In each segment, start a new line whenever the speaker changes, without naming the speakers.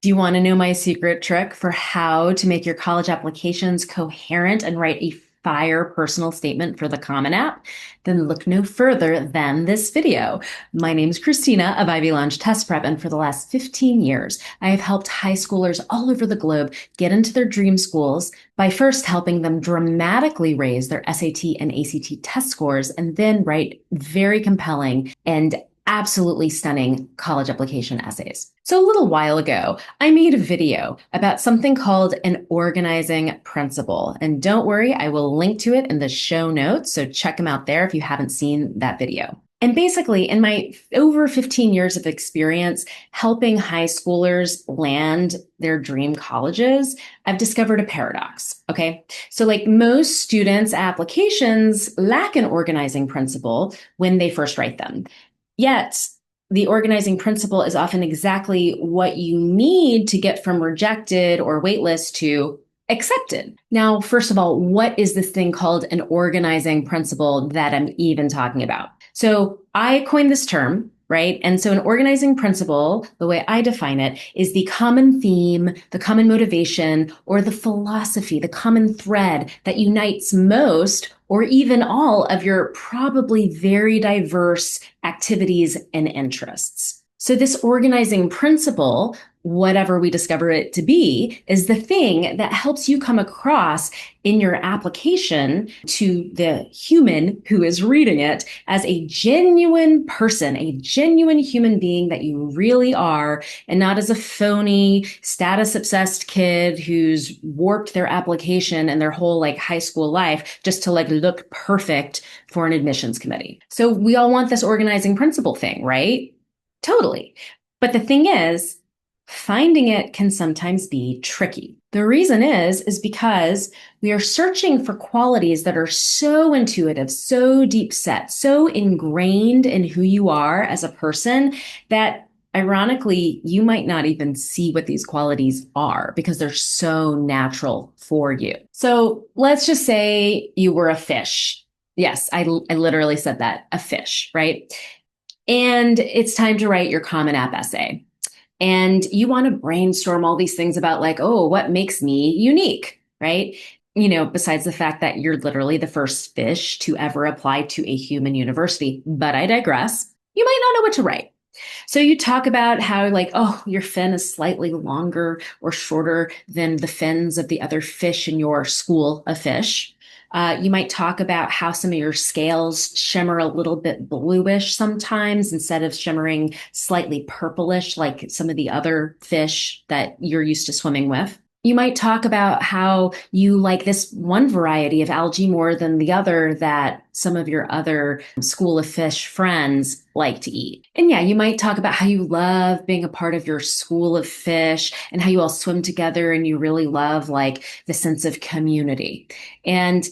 Do you want to know my secret trick for how to make your college applications coherent and write a fire personal statement for the Common App? Then look no further than this video. My name is Kristina of Ivy Lounge Test Prep, and for the last 15 years, I have helped high schoolers all over the globe get into their dream schools by first helping them dramatically raise their SAT and ACT test scores, and then write very compelling and absolutely stunning college application essays. So a little while ago, I made a video about something called an organizing principle. And don't worry, I will link to it in the show notes. So check them out there if you haven't seen that video. And basically, in my over 15 years of experience helping high schoolers land their dream colleges, I've discovered a paradox. Okay. So, like most students' applications lack an organizing principle when they first write them. Yet, the organizing principle is often exactly what you need to get from rejected or waitlist to accepted. Now, first of all, what is this thing called an organizing principle that I'm even talking about? So I coined this term, right? And so an organizing principle, the way I define it, is the common theme, the common motivation, or the philosophy, the common thread that unites most or even all of your probably very diverse activities and interests. So this organizing principle, whatever we discover it to be, is the thing that helps you come across in your application to the human who is reading it as a genuine person, a genuine human being that you really are, and not as a phony, status-obsessed kid who's warped their application and their whole high school life just to look perfect for an admissions committee. So we all want this organizing principle thing, right? Totally. But the thing is, finding it can sometimes be tricky. The reason is because we are searching for qualities that are so intuitive, so deep set, so ingrained in who you are as a person that ironically, you might not even see what these qualities are because they're so natural for you. So let's just say you were a fish. Yes, I literally said that, a fish, right? And it's time to write your Common App essay. And you want to brainstorm all these things about what makes me unique, right? Besides the fact that you're literally the first fish to ever apply to a human university. But I digress. You might not know what to write. So you talk about how your fin is slightly longer or shorter than the fins of the other fish in your school of fish. You might talk about how some of your scales shimmer a little bit bluish sometimes instead of shimmering slightly purplish like some of the other fish that you're used to swimming with. You might talk about how you like this one variety of algae more than the other that some of your other school of fish friends like to eat. And yeah, you might talk about how you love being a part of your school of fish and how you all swim together and you really love the sense of community. And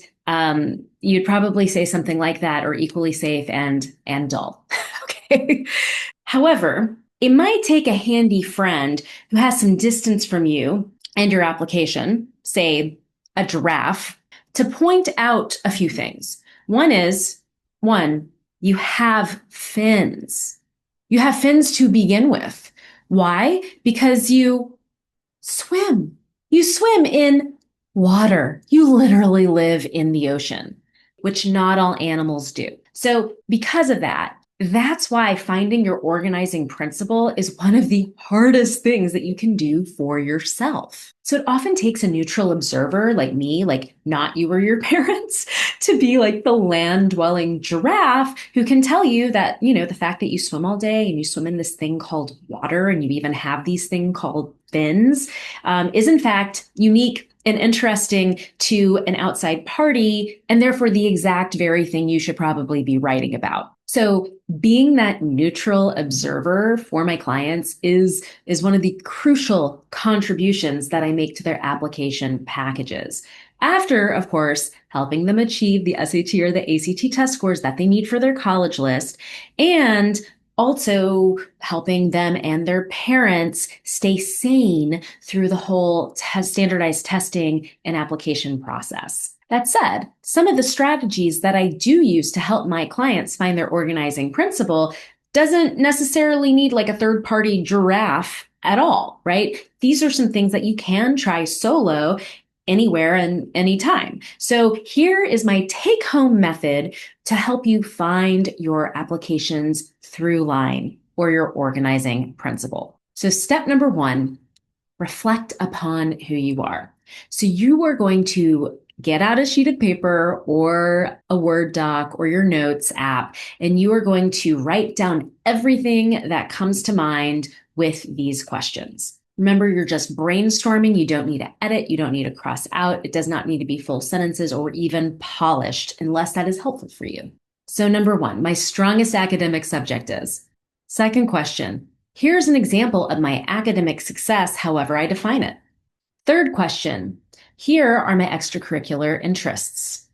you'd probably say something like that or equally safe and dull. Okay. However, it might take a handy friend who has some distance from you and your application, say a giraffe, to point out a few things. One, you have fins. You have fins to begin with. Why? Because you swim. You swim in water. You literally live in the ocean, which not all animals do. So because of that, that's why finding your organizing principle is one of the hardest things that you can do for yourself. So it often takes a neutral observer like me, not you or your parents, to be the land-dwelling giraffe who can tell you that, the fact that you swim all day and you swim in this thing called water and you even have these things called fins is in fact unique and interesting to an outside party, and therefore the exact very thing you should probably be writing about. So being that neutral observer for my clients is one of the crucial contributions that I make to their application packages. After, of course, helping them achieve the SAT or the ACT test scores that they need for their college list, and also helping them and their parents stay sane through the whole standardized testing and application process. That said, some of the strategies that I do use to help my clients find their organizing principle doesn't necessarily need a third-party giraffe at all, right? These are some things that you can try solo anywhere and anytime. So here is my take-home method to help you find your applications through line or your organizing principle. So step number one, reflect upon who you are. So you are going to get out a sheet of paper or a Word doc or your notes app, and you are going to write down everything that comes to mind with these questions. Remember, you're just brainstorming. You don't need to edit. You don't need to cross out. It does not need to be full sentences or even polished unless that is helpful for you. So number one, my strongest academic subject is. Second question, here's an example of my academic success, however I define it. Third question, here are my extracurricular interests.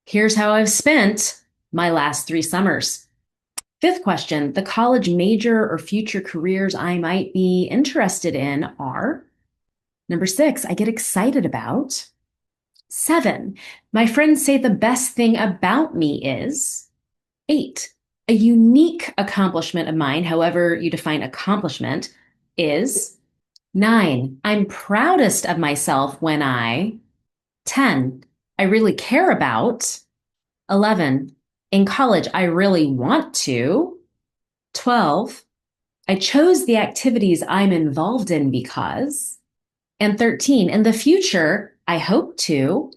Here's how I've spent my last 3 summers. Fifth question, the college major or future careers I might be interested in are. Number 6, I get excited about. 7, my friends say the best thing about me is. 8, a unique accomplishment of mine, however you define accomplishment, is. 9, I'm proudest of myself when I. 10, I really care about. 11, in college, I really want to. 12, I chose the activities I'm involved in because. And 13, in the future, I hope to.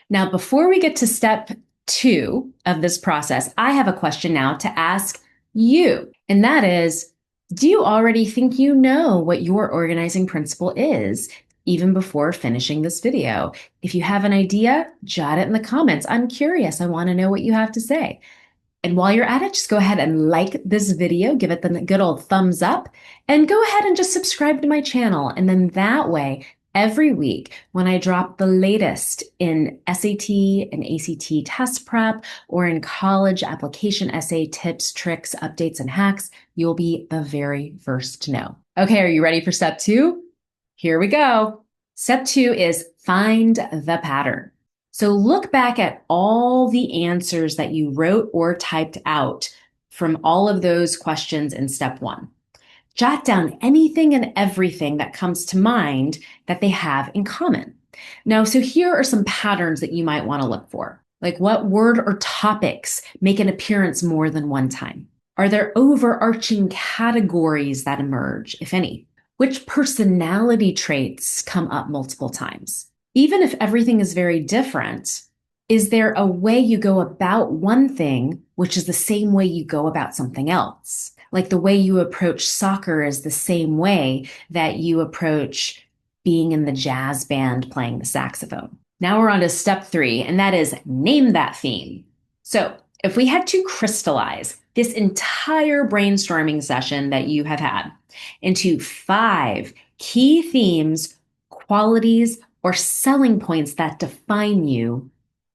Now, before we get to step 2 of this process, I have a question now to ask you. And that is, do you already think you know what your organizing principle is, even before finishing this video? If you have an idea, jot it in the comments. I'm curious. I want to know what you have to say. And while you're at it, just go ahead and like this video, give it the good old thumbs up, and go ahead and just subscribe to my channel. And then that way, every week when I drop the latest in SAT and ACT test prep or in college application essay tips, tricks, updates, and hacks, you'll be the very first to know. Okay, are you ready for step 2? Here we go. Step 2 is find the pattern. So look back at all the answers that you wrote or typed out from all of those questions in step 1. Jot down anything and everything that comes to mind that they have in common. Now, so here are some patterns that you might want to look for. Like, what word or topics make an appearance more than one time? Are there overarching categories that emerge, if any? Which personality traits come up multiple times? Even if everything is very different, is there a way you go about one thing which is the same way you go about something else? Like the way you approach soccer is the same way that you approach being in the jazz band playing the saxophone. Now we're on to step 3, and that is name that theme. So if we had to crystallize this entire brainstorming session that you have had into 5 key themes, qualities, or selling points that define you,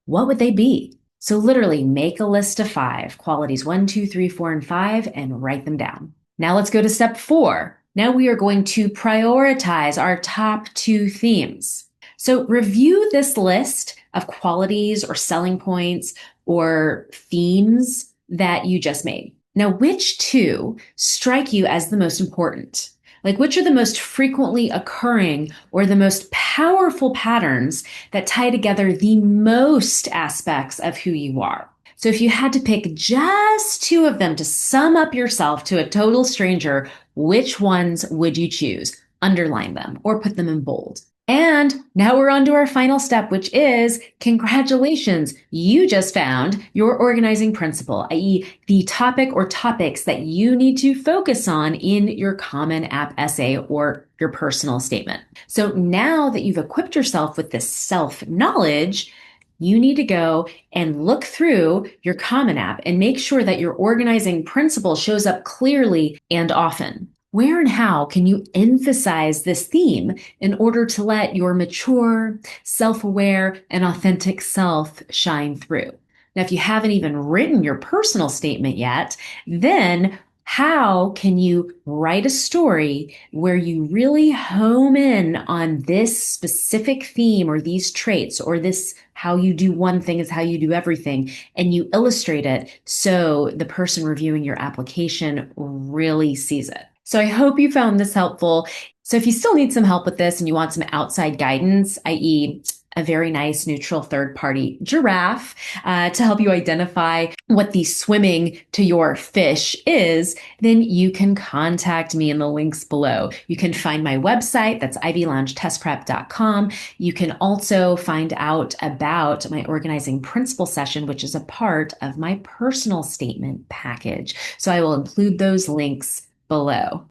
what would they be? So literally make a list of 5, qualities 1, 2, 3, 4, and 5, and write them down. Now let's go to step 4. Now we are going to prioritize our top 2 themes. So review this list of qualities or selling points or themes that you just made. Now, which 2 strike you as the most important? Like, which are the most frequently occurring or the most powerful patterns that tie together the most aspects of who you are? So if you had to pick just 2 of them to sum up yourself to a total stranger, which ones would you choose? Underline them or put them in bold. And now we're on to our final step, which is congratulations. You just found your organizing principle, i.e. the topic or topics that you need to focus on in your Common App essay or your personal statement. So now that you've equipped yourself with this self-knowledge, you need to go and look through your Common App and make sure that your organizing principle shows up clearly and often. Where and how can you emphasize this theme in order to let your mature, self-aware, and authentic self shine through? Now, if you haven't even written your personal statement yet, then how can you write a story where you really home in on this specific theme or these traits or this how you do one thing is how you do everything, and you illustrate it so the person reviewing your application really sees it? So I hope you found this helpful. So if you still need some help with this and you want some outside guidance, i.e., a very nice neutral third party giraffe to help you identify what the swimming to your fish is, then you can contact me in the links below. You can find my website, that's ivyloungetestprep.com. You can also find out about my organizing principle session, which is a part of my personal statement package. So I will include those links below.